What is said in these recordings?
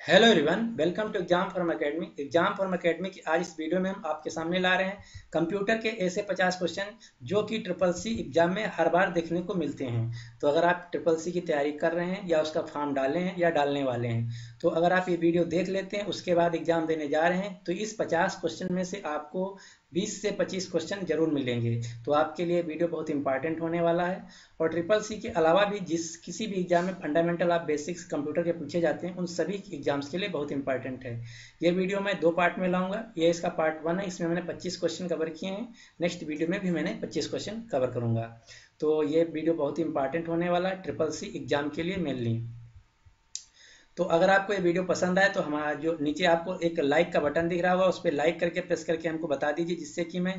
Hello everyone, welcome to Exam Form Academy. Exam Form Academy की आज इस video में हम आपके सामने ला रहे हैं कंप्यूटर के ऐसे 50 क्वेश्चन जो कि ट्रिपल सी एग्जाम में हर बार देखने को मिलते हैं। तो अगर आप ट्रिपल सी की तैयारी कर रहे हैं या उसका फॉर्म डाले हैं या डालने वाले हैं, तो अगर आप ये वीडियो देख लेते हैं उसके बाद एग्जाम देने जा रहे हैं, तो इस 50 क्वेश्चन में से आपको 20 से 25 क्वेश्चन जरूर मिलेंगे। तो आपके लिए वीडियो बहुत इंपॉर्टेंट होने वाला है। और ट्रिपल सी के अलावा भी जिस किसी भी एग्जाम में फंडामेंटल ऑफ बेसिक्स कंप्यूटर के पूछे जाते हैं, उन सभी एग्जाम्स के लिए बहुत इंपॉर्टेंट है। ये वीडियो मैं 2 पार्ट में लाऊंगा। ये इसका पार्ट 1 है, इसमें मैंने 25 क्वेश्चन कवर किए हैं। नेक्स्ट वीडियो में भी मैंने 25 क्वेश्चन कवर करूंगा। तो ये वीडियो बहुत इंपॉर्टेंट होने वाला है ट्रिपल सी एग्जाम के लिए मेनली। तो अगर आपको ये वीडियो पसंद आए तो हमारा जो नीचे आपको एक लाइक का बटन दिख रहा होगा, उस पर लाइक करके प्रेस करके हमको बता दीजिए, जिससे कि मैं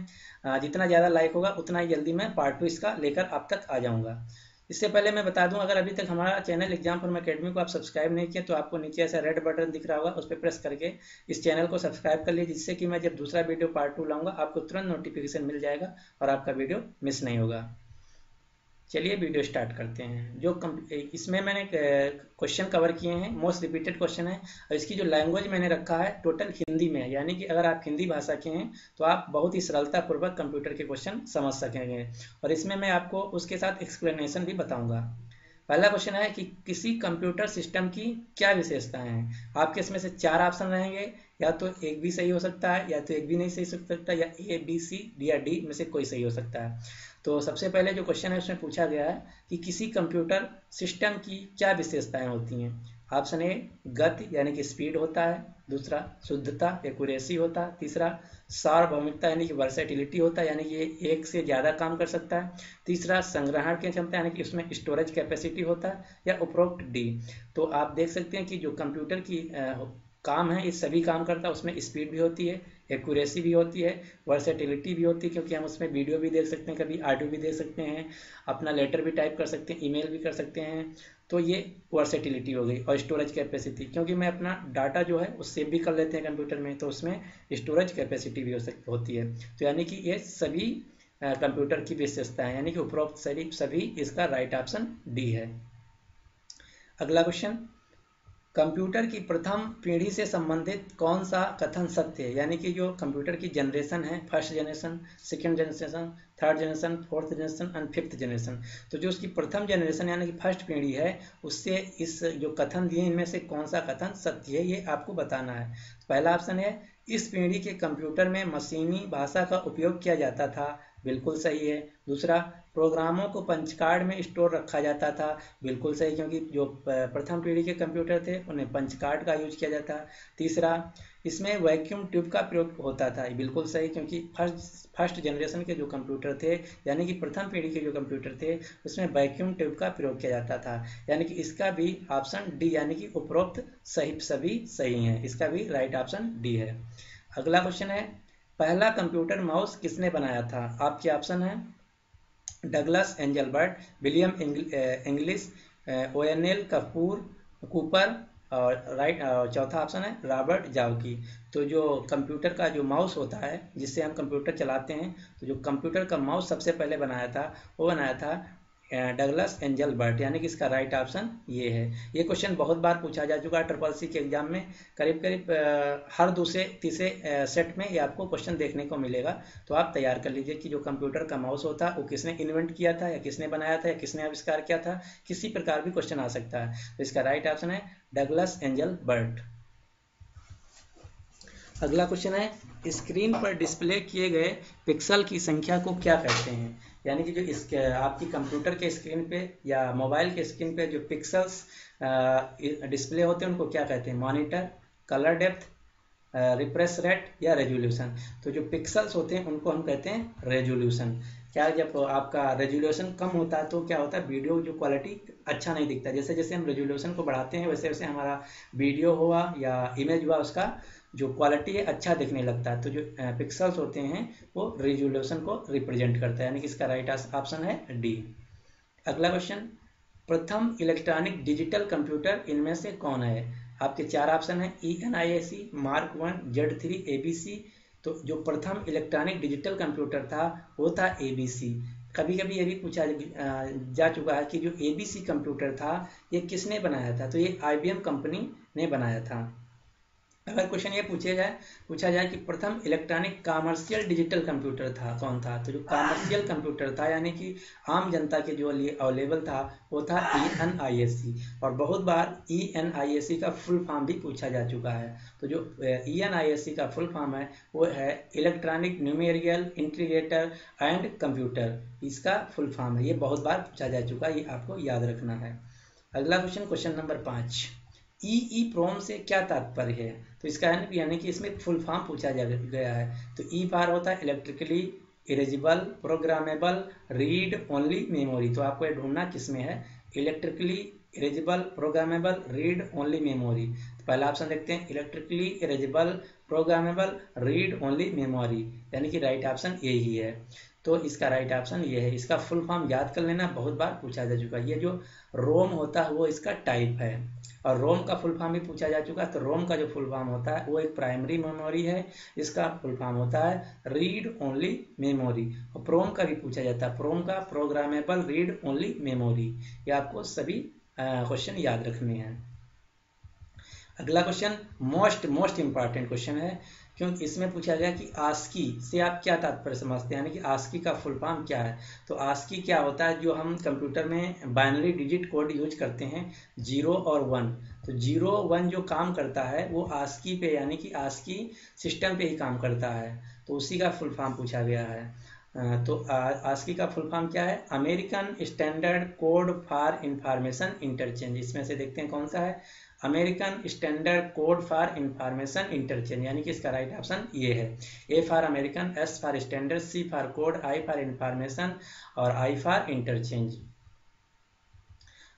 जितना ज़्यादा लाइक होगा उतना ही जल्दी मैं पार्ट 2 इसका लेकर आप तक आ जाऊँगा। इससे पहले मैं बता दूं, अगर अभी तक हमारा चैनल एग्जाम फॉर्म एकेडमी को आप सब्सक्राइब नहीं किया तो आपको नीचे ऐसा रेड बटन दिख रहा होगा, उस पर प्रेस करके इस चैनल को सब्सक्राइब कर लीजिए, जिससे कि मैं जब दूसरा वीडियो पार्ट 2 लाऊंगा आपको तुरंत नोटिफिकेशन मिल जाएगा और आपका वीडियो मिस नहीं होगा। चलिए वीडियो स्टार्ट करते हैं। इसमें मैंने क्वेश्चन कवर किए हैं, मोस्ट रिपीटेड क्वेश्चन है, और इसकी जो लैंग्वेज मैंने रखा है टोटल हिंदी में है, यानी कि अगर आप हिंदी भाषा के हैं तो आप बहुत ही सरलतापूर्वक कंप्यूटर के क्वेश्चन समझ सकेंगे। और इसमें मैं आपको उसके साथ एक्सप्लेनेशन भी बताऊंगा। पहला क्वेश्चन है कि किसी कंप्यूटर सिस्टम की क्या विशेषताएं हैं। आपके इसमें से 4 ऑप्शन रहेंगे, या तो एक भी सही हो सकता है, या तो एक भी नहीं सही हो सकता, या ए बी सी डी या डी में से कोई सही हो सकता है। तो सबसे पहले जो क्वेश्चन है उसमें पूछा गया है कि किसी कंप्यूटर सिस्टम की क्या विशेषताएं होती हैं। ऑप्शन ए गति यानी कि स्पीड होता है, दूसरा शुद्धता एक्यूरेसी होता है, तीसरा सार्वभौमिकता यानी कि वर्सेटिलिटी होता है, यानी कि ये एक से ज़्यादा काम कर सकता है, तीसरा संग्रहण की क्षमता यानी कि उसमें स्टोरेज कैपेसिटी होता है, या उपरोक्त डी। तो आप देख सकते हैं कि जो कंप्यूटर की काम है, ये सभी काम करता है। उसमें स्पीड भी होती है, एक्यूरेसी भी होती है, वर्सेटिलिटी भी होती है, क्योंकि हम उसमें वीडियो भी देख सकते हैं, कभी ऑडियो भी देख सकते हैं, अपना लेटर भी टाइप कर सकते हैं, ईमेल भी कर सकते हैं। तो ये वर्सेटिलिटी हो गई। और स्टोरेज कैपेसिटी, क्योंकि मैं अपना डाटा जो है वो सेव भी कर लेते हैं कंप्यूटर में, तो उसमें स्टोरेज कैपेसिटी भी होती है। तो यानी कि ये सभी कंप्यूटर की विशेषता है, यानी कि उपरोक्त सभी इसका राइट ऑप्शन डी है। अगला क्वेश्चन, कंप्यूटर की प्रथम पीढ़ी से संबंधित कौन सा कथन सत्य है। यानी कि जो कंप्यूटर की जनरेशन है, first generation, second generation, third generation, fourth generation and fifth generation, तो जो उसकी प्रथम जनरेशन यानी कि फर्स्ट पीढ़ी है, उससे इस जो कथन दिए इनमें से कौन सा कथन सत्य है, ये आपको बताना है। पहला ऑप्शन है इस पीढ़ी के कंप्यूटर में मशीनी भाषा का उपयोग किया जाता था, बिल्कुल सही है। दूसरा, प्रोग्रामों को पंचकार्ड में स्टोर रखा जाता था, बिल्कुल सही, क्योंकि जो प्रथम पीढ़ी के कंप्यूटर थे उन्हें पंचकार्ड का यूज किया जाता। तीसरा, इसमें वैक्यूम ट्यूब का प्रयोग होता था, बिल्कुल सही, क्योंकि फर्स्ट जनरेशन के जो कंप्यूटर थे यानी कि प्रथम पीढ़ी के जो कंप्यूटर थे उसमें वैक्यूम ट्यूब का प्रयोग किया जाता था। यानी कि इसका भी ऑप्शन डी यानी कि उपरोक्त सही सभी सही हैं, इसका भी राइट ऑप्शन डी है। अगला क्वेश्चन है, पहला कंप्यूटर माउस किसने बनाया था। आपके ऑप्शन है डगलस एंजलबर्ट, विलियम इंग्लिश, ओएनएल कूपर, और राइट चौथा ऑप्शन है रॉबर्ट जावकी। तो जो कंप्यूटर का जो माउस होता है जिससे हम कंप्यूटर चलाते हैं, तो जो कंप्यूटर का माउस सबसे पहले बनाया था वो बनाया था डगलस एंजलबर्ट, यानी कि इसका राइट ऑप्शन ये है। ये क्वेश्चन बहुत बार पूछा जा चुका है ट्रिपल सी के एग्जाम में, करीब करीब हर दूसरे तीसरे सेट में ये आपको क्वेश्चन देखने को मिलेगा। तो आप तैयार कर लीजिए कि जो कंप्यूटर का माउस होता है वो किसने इन्वेंट किया था, या किसने बनाया था, या किसने आविष्कार किया था, किसी प्रकार भी क्वेश्चन आ सकता है। तो इसका राइट ऑप्शन है डगलस एंजलबर्ट। अगला क्वेश्चन है स्क्रीन पर डिस्प्ले किए गए पिक्सल की संख्या को क्या कहते हैं। यानी कि जो इस आपकी कंप्यूटर के स्क्रीन पे या मोबाइल के स्क्रीन पे जो पिक्सल्स डिस्प्ले होते हैं उनको क्या कहते हैं। Monitor, colour depth, refresh rate, या रेजोल्यूशन। तो जो पिक्सल्स होते हैं उनको हम कहते हैं रेजोल्यूशन। क्या, जब आपका रेजोल्यूशन कम होता है तो क्या होता है, वीडियो जो क्वालिटी अच्छा नहीं दिखता। जैसे जैसे हम रेजोल्यूशन को बढ़ाते हैं वैसे वैसे हमारा वीडियो हुआ या इमेज हुआ उसका जो क्वालिटी है अच्छा दिखने लगता है। तो जो पिक्सल्स होते हैं वो रेजोल्यूशन को रिप्रेजेंट करता है, यानी कि इसका राइट ऑप्शन है डी। अगला क्वेश्चन, प्रथम इलेक्ट्रॉनिक डिजिटल कंप्यूटर इनमें से कौन है। आपके 4 ऑप्शन है ENIAC, मार्क 1, Z3, ABC। तो जो प्रथम इलेक्ट्रॉनिक डिजिटल कंप्यूटर था वो था ABC। कभी कभी ये भी पूछा जा चुका है कि जो ABC कंप्यूटर था ये किसने बनाया था, तो ये IBM कंपनी ने बनाया था। अगर क्वेश्चन ये पूछा जाए कि प्रथम इलेक्ट्रॉनिक कॉमर्शियल डिजिटल कंप्यूटर था कौन था, तो जो कॉमर्शियल कंप्यूटर था यानी कि आम जनता के जो लिए अवेलेबल था वो था ENIAC। और बहुत बार ENIAC का फुल फॉर्म भी पूछा जा चुका है। तो जो ENIAC का फुल फॉर्म है वो है electronic numerical integrator and computer, इसका फुल फॉर्म है। ये बहुत बार पूछा जा चुका है, ये आपको याद रखना है। अगला क्वेश्चन नंबर 5, EEPROM से क्या तात्पर्य है, तो इसका यानी कि इसमें फुल फॉर्म पूछा गया है। तो E फॉर होता है electrically erasable programmable read only memory, तो आपको ये ढूंढना किसमें है, electrically erasable programmable read only memory. तो पहला ऑप्शन देखते हैं, electrically erasable programmable read only memory, यानी कि राइट ऑप्शन ए ही है। तो इसका राइट ऑप्शन ये है। इसका फुल फॉर्म याद कर लेना, बहुत बार पूछा जा चुका है। ये जो रोम होता है वो इसका टाइप है, और रोम का फुल फॉर्म भी पूछा जा चुका है। तो रोम का जो फुल फॉर्म होता है वो एक प्राइमरी मेमोरी है, इसका फुल फॉर्म होता है रीड ओनली मेमोरी। और प्रोम का भी पूछा जाता है, प्रोम का प्रोग्रामेबल रीड ओनली मेमोरी। ये आपको सभी क्वेश्चन याद रखने हैं। अगला क्वेश्चन मोस्ट इंपॉर्टेंट क्वेश्चन है, क्योंकि इसमें पूछा गया कि आस्की से आप क्या तात्पर्य समझते हैं, यानी कि आस्की का फुल फॉर्म क्या है। तो आस्की क्या होता है, जो हम कंप्यूटर में बाइनरी डिजिट कोड यूज करते हैं 0 और 1, तो 0 1 जो काम करता है वो आस्की पे यानी कि आस्की सिस्टम पे ही काम करता है, तो उसी का फुल फॉर्म पूछा गया है। तो आस्की का फुल फॉर्म क्या है, American standard code for information interchange. इसमें से देखते हैं कौन सा है, American standard code for information interchange, यानी कि इसका राइट ऑप्शन ये है। A for American, S for standard, C for code, I for information और आई फॉर इंटरचेंज।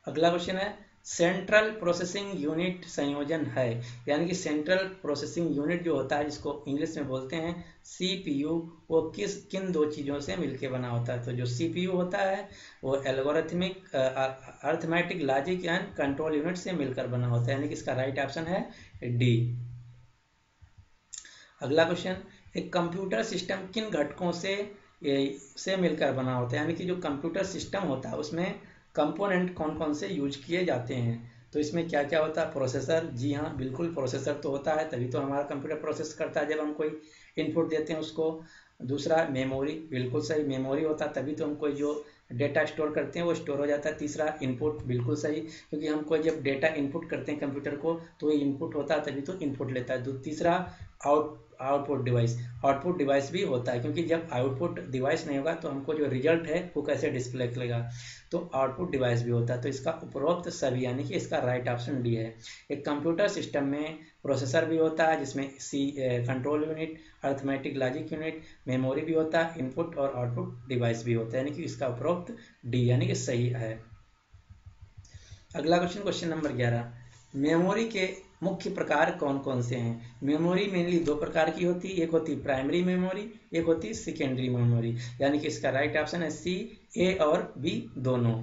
अगला क्वेश्चन है, सेंट्रल प्रोसेसिंग यूनिट संयोजन है, यानी कि सेंट्रल प्रोसेसिंग यूनिट जो होता है जिसको इंग्लिश में बोलते हैं CPU, वो किन दो चीज़ों से मिलकर बना होता है। तो जो CPU होता है वो algorithmic arithmetic logic and control unit से मिलकर बना होता है, यानी कि इसका राइट ऑप्शन है डी। अगला क्वेश्चन, एक कंप्यूटर सिस्टम किन घटकों से मिलकर बना होता है, यानी कि जो कंप्यूटर सिस्टम होता है उसमें कंपोनेंट कौन कौन से यूज किए जाते हैं। तो इसमें क्या क्या होता है, प्रोसेसर, जी हाँ बिल्कुल प्रोसेसर तो होता है, तभी तो हमारा कंप्यूटर प्रोसेस करता है जब हम कोई इनपुट देते हैं उसको। दूसरा मेमोरी, बिल्कुल सही, मेमोरी होता है तभी तो हम कोई जो डेटा स्टोर करते हैं वो स्टोर हो जाता है। तीसरा इनपुट, बिल्कुल सही, क्योंकि हम कोई जब डेटा इनपुट करते हैं कंप्यूटर को तो ये इनपुट होता है तभी तो इनपुट लेता है। तीसरा आउटपुट डिवाइस भी होता है, क्योंकि जब आउटपुट डिवाइस नहीं होगा तो हमको जो रिजल्ट है वो कैसे डिस्प्ले करेगा, तो आउटपुट डिवाइस भी होता है। तो इसका उपरोक्त सभी यानी कि इसका राइट ऑप्शन डी है। एक कंप्यूटर सिस्टम में प्रोसेसर भी होता है जिसमें control unit, arithmetic logic unit, memory भी होता है, इनपुट और आउटपुट डिवाइस भी होता है, यानी कि इसका उपरोक्त डी यानी कि सही है। अगला क्वेश्चन नंबर 11, मेमोरी के मुख्य प्रकार कौन कौन से हैं। मेमोरी मेनली दो प्रकार की होती है, एक होती प्राइमरी मेमोरी, एक होती सेकेंडरी मेमोरी, यानी कि इसका राइट ऑप्शन है सी, ए और बी दोनों।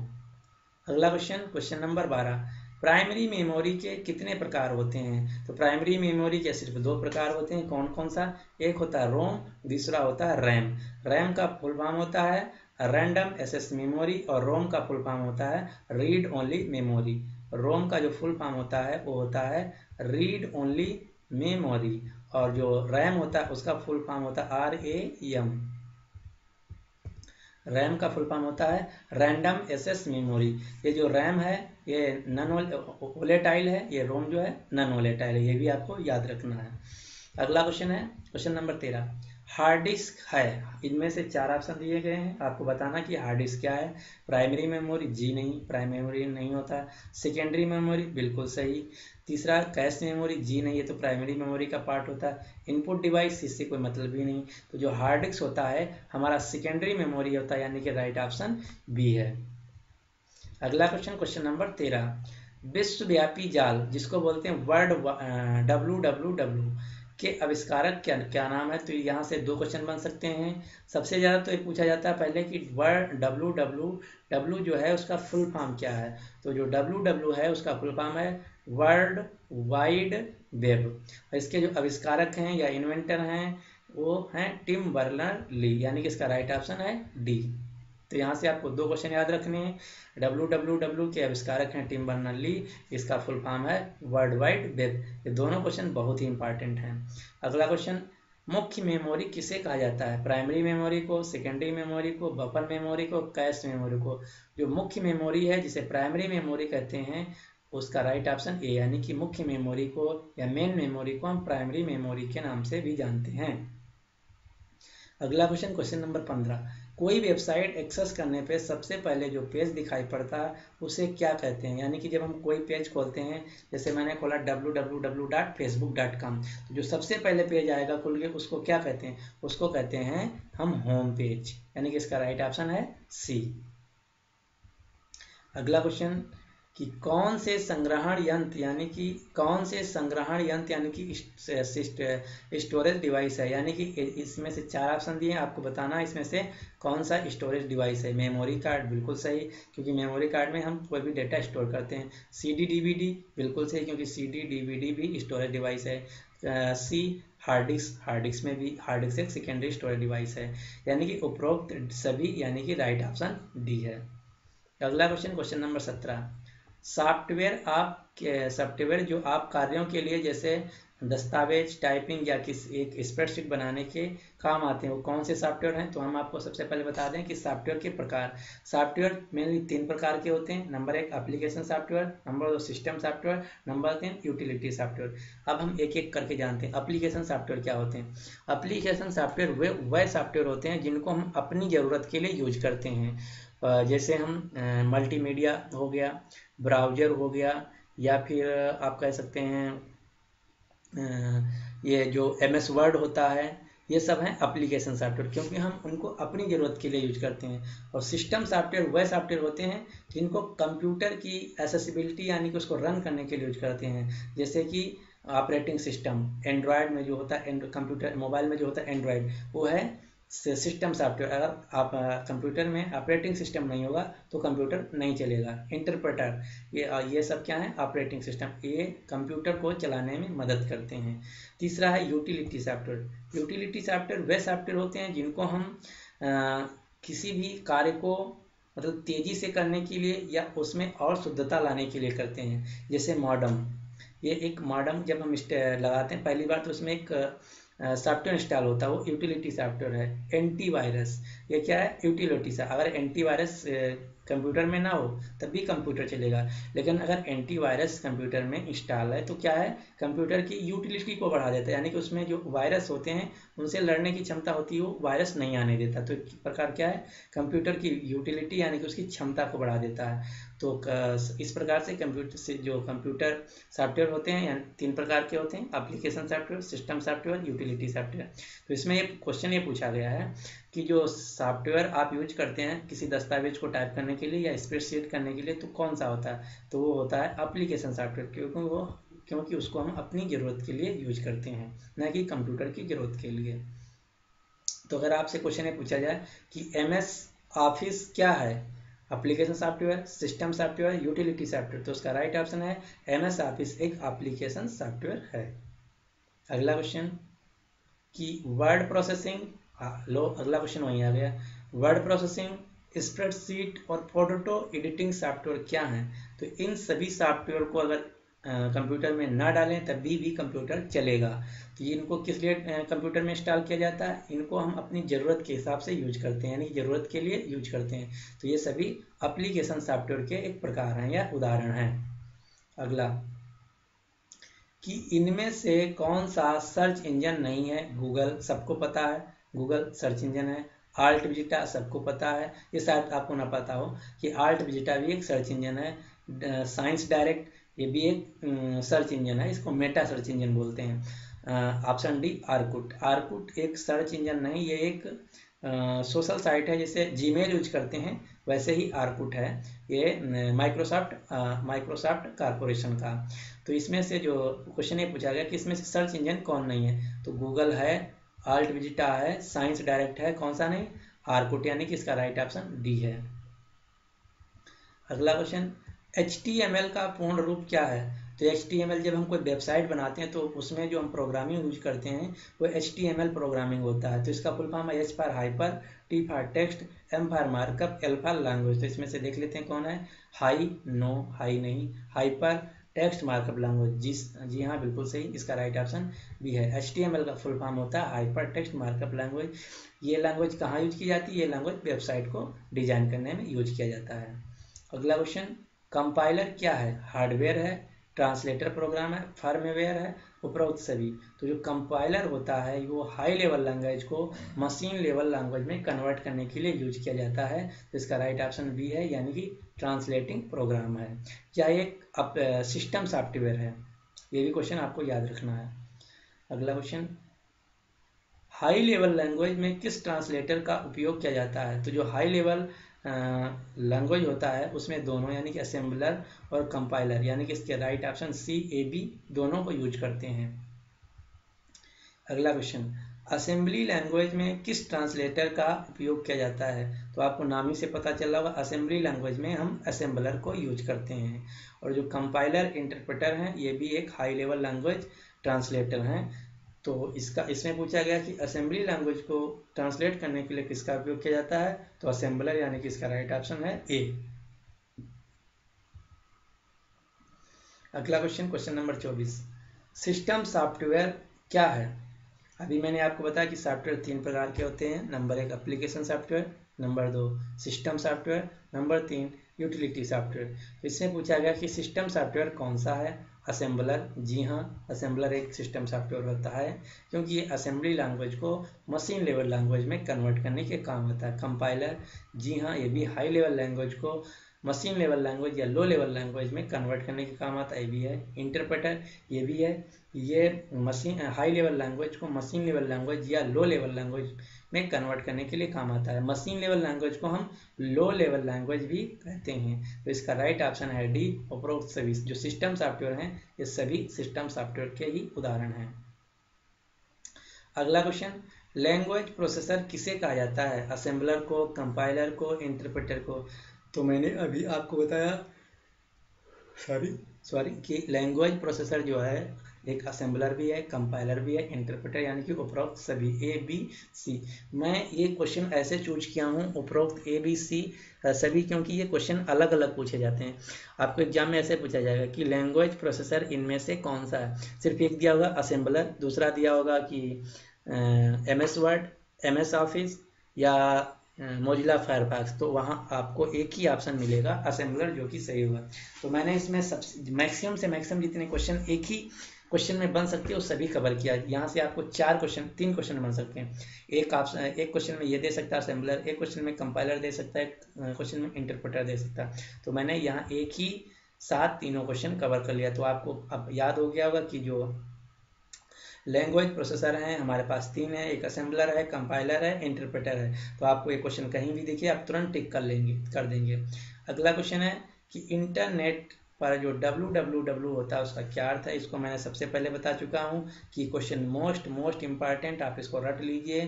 अगला क्वेश्चन नंबर 12, प्राइमरी मेमोरी के कितने प्रकार होते हैं। तो प्राइमरी मेमोरी के सिर्फ दो प्रकार होते हैं, कौन कौन सा, एक होता है रोम, दूसरा होता है रैम। रैम का फुल फॉर्म होता है रैंडम एक्सेस मेमोरी और रोम का फुल फॉर्म होता है रीड ओनली मेमोरी। रोम का जो फुल फॉर्म होता है वो होता है रीड ओनली मेमोरी, और जो रैम होता है उसका फुल फॉर्म होता है RAM। रैम का फुल फॉर्म होता है रैंडम एक्सेस मेमोरी। ये जो रैम है ये नॉन वोलेटाइल है, ये रोम जो है नॉन वोलेटाइल है, ये भी आपको याद रखना है। अगला क्वेश्चन है क्वेश्चन नंबर 13, हार्ड डिस्क है। इनमें से 4 ऑप्शन दिए गए हैं, आपको बताना कि हार्ड डिस्क क्या है। प्राइमरी मेमोरी, जी नहीं, प्राइमरी मेमोरी नहीं होता। सेकेंडरी मेमोरी, बिल्कुल सही। तीसरा कैश मेमोरी, जी नहीं, ये तो प्राइमरी मेमोरी का पार्ट होता है। इनपुट डिवाइस, इससे कोई मतलब ही नहीं। तो जो हार्ड डिस्क होता है हमारा सेकेंडरी मेमोरी होता है, यानी कि राइट ऑप्शन बी है। अगला क्वेश्चन नंबर 13, विश्वव्यापी जाल जिसको बोलते हैं वर्ड WWW के आविष्कारक क्या नाम है। तो यहाँ से 2 क्वेश्चन बन सकते हैं। सबसे ज़्यादा तो ये पूछा जाता है पहले कि वर्ड WWW जो है उसका फुल फॉर्म क्या है। तो जो WW है उसका फुल फॉर्म है वर्ल्ड वाइड वेब। इसके जो आविष्कारक हैं या इन्वेंटर हैं वो हैं टिम बर्नर ली, यानी कि इसका राइट ऑप्शन है डी। तो यहाँ से आपको 2 क्वेश्चन याद रखने हैं। www के आविष्कारक हैं टिम बर्नर्स-ली, इसका फुल फॉर्म है वर्ल्ड वाइड वेब। ये दोनों क्वेश्चन बहुत ही इंपॉर्टेंट हैं। अगला क्वेश्चन, मुख्य मेमोरी किसे कहा जाता है? प्राइमरी मेमोरी को, सेकेंडरी मेमोरी को, बफर मेमोरी को, कैश मेमोरी को? जो मुख्य मेमोरी है जिसे प्राइमरी मेमोरी कहते हैं उसका राइट ऑप्शन ए, यानी कि मुख्य मेमोरी को या मेन मेमोरी को हम प्राइमरी मेमोरी के नाम से भी जानते हैं। अगला क्वेश्चन, क्वेश्चन नंबर 15, कोई वेबसाइट एक्सेस करने पे सबसे पहले जो पेज दिखाई पड़ता है उसे क्या कहते हैं? यानी कि जब हम कोई पेज खोलते हैं, जैसे मैंने खोला www.facebook.com, तो जो सबसे पहले पेज आएगा खुल के उसको क्या कहते हैं? उसको कहते हैं हम होम पेज, यानी कि इसका राइट ऑप्शन है सी। अगला क्वेश्चन कि कौन से संग्रहण यंत्र यानी कि स्टोरेज डिवाइस है, यानी कि इसमें से 4 ऑप्शन दिए हैं, आपको बताना है इसमें से कौन सा स्टोरेज डिवाइस है। मेमोरी कार्ड बिल्कुल सही, क्योंकि मेमोरी कार्ड में हम कोई भी डेटा स्टोर करते हैं। CD DVD बिल्कुल सही, क्योंकि CD DVD भी स्टोरेज डिवाइस है। सी हार्ड डिस्क में भी हार्ड डिस्क एक सेकेंडरी स्टोरेज डिवाइस है, यानी कि उपरोक्त सभी, यानी कि राइट ऑप्शन डी है। अगला क्वेश्चन, क्वेश्चन नंबर 17, सॉफ्टवेयर जो आप कार्यों के लिए जैसे दस्तावेज, टाइपिंग या एक स्प्रेडशीट बनाने के काम आते हैं, वो कौन से सॉफ्टवेयर हैं? तो हम आपको सबसे पहले बता दें कि सॉफ्टवेयर के प्रकार, सॉफ्टवेयर मेनली 3 प्रकार के होते हैं। Number 1 application software, number 2 system software, number 3 utility software. अब हम एक एक करके जानते हैं एप्लीकेशन सॉफ्टवेयर क्या होते हैं। एप्लीकेशन सॉफ्टवेयर वह सॉफ्टवेयर होते हैं जिनको हम अपनी ज़रूरत के लिए यूज करते हैं, जैसे हम मल्टीमीडिया हो गया, ब्राउज़र हो गया, या फिर आप कह सकते हैं ये जो MS वर्ड होता है, ये सब हैं एप्लीकेशन सॉफ्टवेयर, क्योंकि हम उनको अपनी ज़रूरत के लिए यूज करते हैं। और सिस्टम सॉफ्टवेयर वह सॉफ्टवेयर होते हैं जिनको कंप्यूटर की एक्सेसिबिलिटी यानी कि उसको रन करने के लिए यूज करते हैं, जैसे कि ऑपरेटिंग सिस्टम, एंड्रॉयड में जो होता है, कंप्यूटर मोबाइल में जो होता है एंड्रॉयड, वो है सिस्टम सॉफ्टवेयर। अगर आप कंप्यूटर में ऑपरेटिंग सिस्टम नहीं होगा तो कंप्यूटर नहीं चलेगा। इंटरप्रेटर, ये सब क्या है? ऑपरेटिंग सिस्टम, ये कंप्यूटर को चलाने में मदद करते हैं। तीसरा है यूटिलिटी सॉफ्टवेयर। यूटिलिटी सॉफ्टवेयर वे सॉफ्टवेयर होते हैं जिनको हम किसी भी कार्य को मतलब तेजी से करने के लिए या उसमें और शुद्धता लाने के लिए करते हैं, जैसे मॉडम। ये एक मॉडम जब हम लगाते हैं पहली बार तो उसमें एक सॉफ्टवेयर इंस्टॉल होता है, वो यूटिलिटी सॉफ्टवेयर है। एंटीवायरस, ये क्या है? यूटिलिटी सा। अगर एंटीवायरस कंप्यूटर में ना हो तब भी कंप्यूटर चलेगा, लेकिन अगर एंटीवायरस कंप्यूटर में इंस्टॉल है तो क्या है? कंप्यूटर की यूटिलिटी को बढ़ा देता है, यानी कि उसमें जो वायरस होते हैं उनसे लड़ने की क्षमता होती है, वो वायरस नहीं आने देता। तो इस प्रकार क्या है? कंप्यूटर की यूटिलिटी यानी कि उसकी क्षमता को बढ़ा देता है। तो इस प्रकार से कंप्यूटर सॉफ्टवेयर होते हैं, यानी 3 प्रकार के होते हैं, application software, system software, utility software. तो इसमें ये क्वेश्चन ये पूछा गया है कि जो सॉफ्टवेयर आप यूज करते हैं किसी दस्तावेज को टाइप करने के लिए या स्प्रेडशीट करने के लिए, तो कौन सा होता है? तो वो होता है एप्लीकेशन सॉफ्टवेयर, क्योंकि उसको हम अपनी ज़रूरत के लिए यूज करते हैं, न कि कंप्यूटर की ज़रूरत के लिए। तो अगर आपसे क्वेश्चन ये पूछा जाए कि MS ऑफिस क्या है? Application software, system software, utility software, तो उसका राइट ऑप्शन है MS ऑफिस एक एप्लीकेशन सॉफ्टवेयर है। अगला क्वेश्चन कि वर्ड प्रोसेसिंग, अगला क्वेश्चन वहीं आ गया। वर्ड प्रोसेसिंग, स्प्रेडशीट और फोटो एडिटिंग सॉफ्टवेयर क्या हैं? तो इन सभी सॉफ्टवेयर को अगर कंप्यूटर में ना डालें तभी भी कंप्यूटर चलेगा। तो इनको किस लिए कंप्यूटर में इंस्टॉल किया जाता है? इनको हम अपनी ज़रूरत के हिसाब से यूज करते हैं, यानी ज़रूरत के लिए यूज करते हैं। तो ये सभी एप्लीकेशन सॉफ्टवेयर के एक प्रकार हैं या उदाहरण हैं। अगला कि इनमें से कौन सा सर्च इंजन नहीं है? गूगल सबको पता है, गूगल सर्च इंजन है। आल्ट विजिटा सबको पता है, ये शायद आपको ना पता हो कि आल्ट विजिटा भी एक सर्च इंजन है। साइंस डायरेक्ट ये भी एक सर्च इंजन है, इसको मेटा सर्च इंजन बोलते हैं। ऑप्शन डी आर्कुट, आर्कुट एक सर्च इंजन नहीं, ये एक सोशल साइट है, जैसे जीमेल यूज करते हैं वैसे ही आर्कुट है। ये माइक्रोसॉफ्ट कारपोरेशन का। तो इसमें से जो क्वेश्चन ये पूछा गया कि इसमें से सर्च इंजन कौन नहीं है, तो गूगल है, आल्ट विजिटा है, साइंस डायरेक्ट है, कौन सा नहीं? आर्कुट, यानी कि इसका राइट ऑप्शन डी है। अगला क्वेश्चन HTML का पूर्ण रूप क्या है? तो HTML जब हम कोई वेबसाइट बनाते हैं तो उसमें जो हम प्रोग्रामिंग यूज करते हैं वो HTML प्रोग्रामिंग होता है। तो इसका फुल फॉर्म है H for hyper T for text, M for markup, L for language. तो इसमें से देख लेते हैं कौन है। हाई, नो, हाई नहीं। हाइपर टेक्स्ट मार्कअप लैंग्वेज, जी हाँ बिल्कुल सही, इसका राइट ऑप्शन भी है। HTML का फुल फॉर्म होता है हाइपर टेक्स्ट मार्कअप लैंग्वेज। ये लैंग्वेज कहाँ यूज की जाती है? ये लैंग्वेज वेबसाइट को डिजाइन करने में यूज किया जाता है। अगला क्वेश्चन, कंपाइलर क्या है? हार्डवेयर है, ट्रांसलेटर प्रोग्राम है, फर्मवेयर है, उपरोक्त सभी। तो जो कंपाइलर होता है वो हाई लेवल लैंग्वेज को मशीन लेवल लैंग्वेज में कन्वर्ट करने के लिए यूज किया जाता है। तो इसका राइट ऑप्शन बी है, यानी कि ट्रांसलेटिंग प्रोग्राम है। क्या एक सिस्टम सॉफ्टवेयर है? ये भी क्वेश्चन आपको याद रखना है। अगला क्वेश्चन, हाई लेवल लैंग्वेज में किस ट्रांसलेटर का उपयोग किया जाता है? तो जो हाई लेवल लैंग्वेज होता है उसमें दोनों, यानी कि असेंबलर और कंपाइलर, यानी कि इसके राइट ऑप्शन सी, ए, बी दोनों को यूज करते हैं। अगला क्वेश्चन, असेंबली लैंग्वेज में किस ट्रांसलेटर का उपयोग किया जाता है? तो आपको नाम ही से पता चला होगा, असेंबली लैंग्वेज में हम असेंबलर को यूज करते हैं। और जो कंपाइलर इंटरप्रेटर हैं ये भी एक हाई लेवल लैंग्वेज ट्रांसलेटर हैं। तो इसमें पूछा गया कि असेंबली लैंग्वेज को ट्रांसलेट करने के लिए किसका उपयोग किया जाता है? तो असेंबलर, यानी कि इसका राइट ऑप्शन है ए। अगला question, question number 24, system software क्या है? अभी मैंने आपको बताया कि सॉफ्टवेयर 3 प्रकार के होते हैं। Number 1 application software, number 2 system software, number 3 utility software. तो इसमें पूछा गया कि सिस्टम सॉफ्टवेयर कौन सा है? असेंबलर, जी हाँ असेंबलर एक सिस्टम सॉफ्टवेयर होता है, क्योंकि ये असेंबली लैंग्वेज को मशीन लेवल लैंग्वेज में कन्वर्ट करने के काम आता है। कंपाइलर, जी हाँ ये भी हाई लेवल लैंग्वेज को मशीन लेवल लैंग्वेज या लो लेवल लैंग्वेज में कन्वर्ट करने के काम आता है, ये भी है। इंटरप्रेटर, ये भी है, ये मशीन हाई लेवल लैंग्वेज को मशीन लेवल लैंग्वेज या लो लेवल लैंग्वेज में कन्वर्ट करने के लिए काम आता है। मशीन लेवल लैंग्वेज को हम लो लेवल लैंग्वेज भी कहते हैं। तो इसका राइट ऑप्शन है डी, उपरोक्त सभी जो सिस्टम सॉफ्टवेयर हैं ये सभी सिस्टम सॉफ्टवेयर के ही उदाहरण हैं। अगला क्वेश्चन, लैंग्वेज प्रोसेसर किसे कहा जाता है? असेंबलर को, कंपाइलर को, इंटरप्रेटर को। तो मैंने अभी आपको बताया सॉरी कि लैंग्वेज प्रोसेसर जो है एक असेंबलर भी है, कंपाइलर भी है, इंटरप्रेटर, यानी कि उपरोक्त सभी ए, बी, सी। मैं ये क्वेश्चन ऐसे चूज किया हूँ उपरोक्त ए, बी, सी सभी, क्योंकि ये क्वेश्चन अलग अलग पूछे जाते हैं। आपको एग्जाम में ऐसे पूछा जाएगा कि लैंग्वेज प्रोसेसर इनमें से कौन सा है? सिर्फ एक दिया होगा असेंबलर, दूसरा दिया होगा कि MS वर्ड, MS ऑफिस या मोजिला फायरफॉक्स। तो वहाँ आपको एक ही ऑप्शन मिलेगा असेंबलर, जो कि सही होगा। तो मैंने इसमें सब मैक्सिमम से मैक्सिमम जितने क्वेश्चन एक ही क्वेश्चन में बन सकते हैं वो सभी कवर किया। यहाँ से आपको 3 क्वेश्चन बन सकते हैं। एक क्वेश्चन में ये दे सकता है असेंबलर, एक क्वेश्चन में कंपाइलर दे सकता है, क्वेश्चन में इंटरप्रेटर दे सकता है। तो मैंने यहाँ एक ही साथ तीनों क्वेश्चन कवर कर लिया। तो आपको अब याद हो गया होगा कि जो लैंग्वेज प्रोसेसर हैं हमारे पास 3 है, एक असेंबलर है, कंपाइलर है, इंटरप्रेटर है। तो आपको ये क्वेश्चन कहीं भी दिखे आप तुरंत टिक कर देंगे। अगला क्वेश्चन है कि इंटरनेट पर जो www होता है उसका क्या अर्थ है? इसको मैंने सबसे पहले बता चुका हूँ कि क्वेश्चन मोस्ट इंपॉर्टेंट, आप इसको रट लीजिए।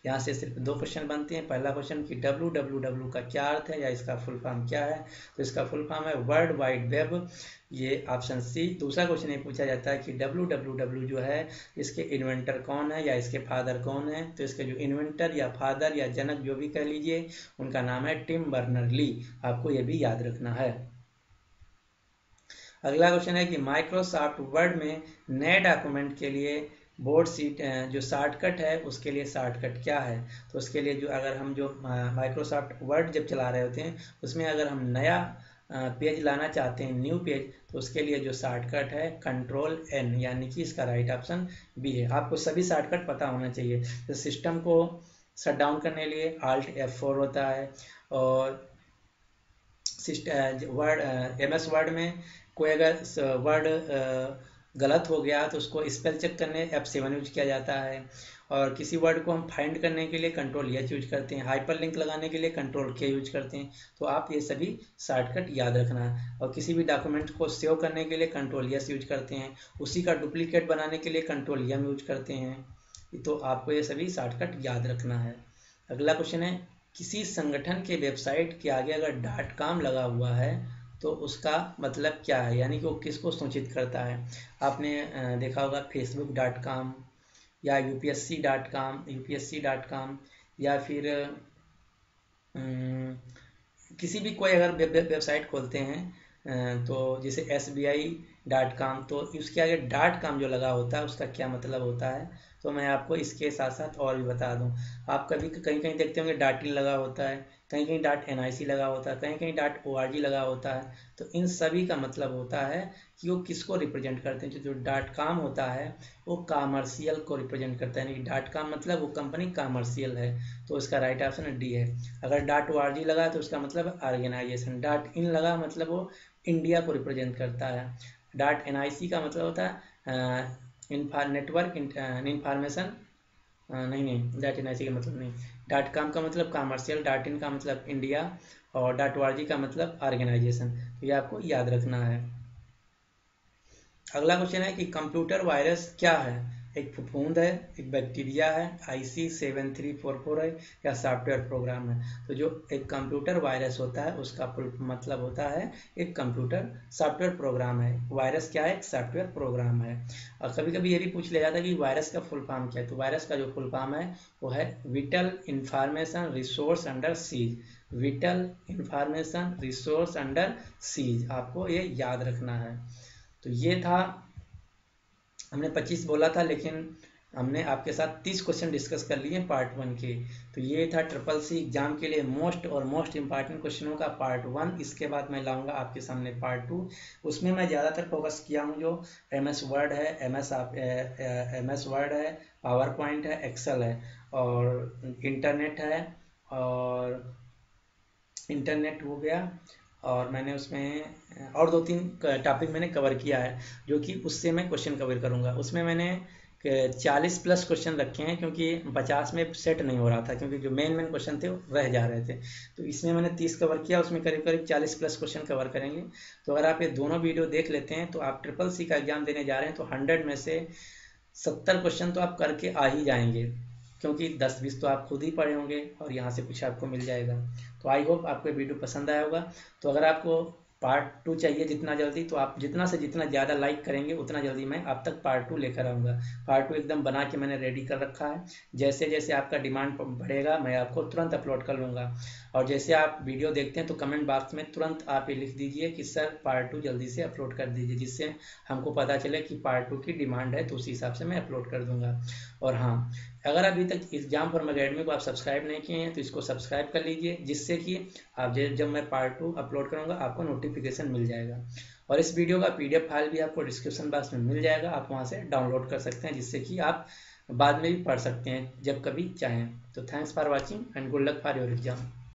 यहाँ से सिर्फ 2 क्वेश्चन बनते हैं। पहला क्वेश्चन कि www का क्या अर्थ है या इसका फुल फॉर्म क्या है? तो इसका फुल फॉर्म है वर्ल्ड वाइड वेब, ये ऑप्शन सी। दूसरा क्वेश्चन ये पूछा जाता है कि www जो है इसके इन्वेंटर कौन है या इसके फादर कौन है? तो इसके जो इन्वेंटर या फादर या जनक जो भी कह लीजिए उनका नाम है टिम बर्नर ली। आपको ये भी याद रखना है। अगला क्वेश्चन है कि माइक्रोसॉफ्ट वर्ड में नए डॉक्यूमेंट के लिए बोर्ड सीट जो शॉर्टकट है उसके लिए शॉर्टकट क्या है? तो उसके लिए जो अगर हम जो माइक्रोसॉफ्ट वर्ड जब चला रहे होते हैं उसमें अगर हम नया पेज लाना चाहते हैं, न्यू पेज, तो उसके लिए जो शॉर्टकट है Ctrl+N, यानी कि इसका राइट ऑप्शन बी है। आपको सभी शॉर्टकट पता होना चाहिए। तो सिस्टम को शट डाउन करने के लिए Alt F4 होता है, और MS वर्ड में कोई अगर वर्ड गलत हो गया तो उसको स्पेल चेक करने F7 यूज किया जाता है, और किसी वर्ड को हम फाइंड करने के लिए Ctrl+H यूज करते हैं, हाइपर लिंक लगाने के लिए Ctrl+K यूज करते हैं। तो आप ये सभी शॉर्टकट याद रखना है। और किसी भी डॉक्यूमेंट को सेव करने के लिए Ctrl+S यूज करते हैं, उसी का डुप्लीकेट बनाने के लिए Ctrl+M यूज करते हैं। तो आपको ये सभी शॉर्टकट याद रखना है। अगला क्वेश्चन है किसी संगठन के वेबसाइट के आगे अगर .com लगा हुआ है तो उसका मतलब क्या है, यानी कि वो किसको सूचित करता है? आपने देखा होगा facebook.com या upsc.com या फिर किसी भी कोई अगर वेबसाइट खोलते हैं तो जैसे SBI.com, तो उसके आगे .com जो लगा होता है उसका क्या मतलब होता है, तो मैं आपको इसके साथ साथ और भी बता दूं। आप कभी कहीं कहीं देखते होंगे .in लगा होता है, कहीं कहीं .nic लगा होता है, कहीं कहीं .org लगा होता है। तो इन सभी का मतलब होता है कि वो किसको रिप्रेजेंट करते हैं। जो .com होता है वो कॉमर्शियल को रिप्रेजेंट करता है, यानी कि .com मतलब वो कंपनी कॉमर्शियल है, तो इसका राइट ऑप्शन डी है। अगर .org लगा तो उसका मतलब ऑर्गेनाइजेशन, .in लगा मतलब वो इंडिया को रिप्रेजेंट करता है, .nic का मतलब होता है नेटवर्क इंफॉर्मेशन, नहीं .nic का मतलब नहीं, .com का मतलब कॉमर्शियल, .in का मतलब इंडिया और .org का मतलब ऑर्गेनाइजेशन। तो ये आपको याद रखना है। अगला क्वेश्चन है कि कंप्यूटर वायरस क्या है। एक फफूंद है, एक बैक्टीरिया है, IC7344 है, या सॉफ्टवेयर प्रोग्राम है। तो जो एक कंप्यूटर वायरस होता है उसका मतलब होता है एक कंप्यूटर सॉफ्टवेयर प्रोग्राम है। वायरस क्या है? एक सॉफ्टवेयर प्रोग्राम है। और कभी कभी ये भी पूछ लिया जाता है कि वायरस का फुल फॉर्म क्या है। तो वायरस का जो फुल फॉर्म है वो है whittle information resource under seize. Whittle information resource under seize, आपको ये याद रखना है। तो ये था, हमने 25 बोला था लेकिन हमने आपके साथ 30 क्वेश्चन डिस्कस कर लिए पार्ट 1 के। तो ये था SSC एग्जाम के लिए मोस्ट इम्पॉर्टेंट क्वेश्चनों का पार्ट 1। इसके बाद मैं लाऊंगा आपके सामने पार्ट 2। उसमें मैं ज़्यादातर फोकस किया हूँ जो MS वर्ड है, MS वर्ड है, पावर पॉइंट है, एक्सेल है और इंटरनेट है, और इंटरनेट हो गया, और मैंने उसमें और 2-3 टॉपिक मैंने कवर किया है जो कि उससे मैं क्वेश्चन कवर करूंगा। उसमें मैंने 40 प्लस क्वेश्चन रखे हैं क्योंकि 50 में सेट नहीं हो रहा था, क्योंकि जो मेन क्वेश्चन थे वो रह जा रहे थे। तो इसमें मैंने 30 कवर किया, उसमें करीब करीब 40 प्लस क्वेश्चन कवर करेंगे। तो अगर आप ये दोनों वीडियो देख लेते हैं तो आप SSC का एग्जाम देने जा रहे हैं तो 100 में से 70 क्वेश्चन तो आप करके आ ही जाएंगे, क्योंकि 10-20 तो आप खुद ही पढ़े होंगे और यहाँ से कुछ आपको मिल जाएगा। तो आई होप आपको वीडियो पसंद आया होगा। तो अगर आपको पार्ट 2 चाहिए जितना जल्दी, तो आप जितना से जितना ज़्यादा लाइक करेंगे उतना जल्दी मैं आप तक पार्ट 2 लेकर आऊँगा। पार्ट 2 एकदम बना के मैंने रेडी कर रखा है। जैसे जैसे आपका डिमांड बढ़ेगा मैं आपको तुरंत अपलोड कर लूँगा। और जैसे आप वीडियो देखते हैं तो कमेंट बॉक्स में तुरंत आप ये लिख दीजिए कि सर पार्ट 2 जल्दी से अपलोड कर दीजिए, जिससे हमको पता चले कि पार्ट 2 की डिमांड है, तो उसी हिसाब से मैं अपलोड कर दूँगा। और हाँ, अगर अभी तक एग्जाम फॉर्म अकेडमी को आप सब्सक्राइब नहीं किए हैं तो इसको सब्सक्राइब कर लीजिए, जिससे कि आप जब मैं पार्ट 2 अपलोड करूंगा आपको नोटिफिकेशन मिल जाएगा। और इस वीडियो का PDF फाइल भी आपको डिस्क्रिप्शन बॉक्स में मिल जाएगा, आप वहां से डाउनलोड कर सकते हैं, जिससे कि आप बाद में भी पढ़ सकते हैं जब कभी चाहें। तो thanks for watching and good luck for your exam.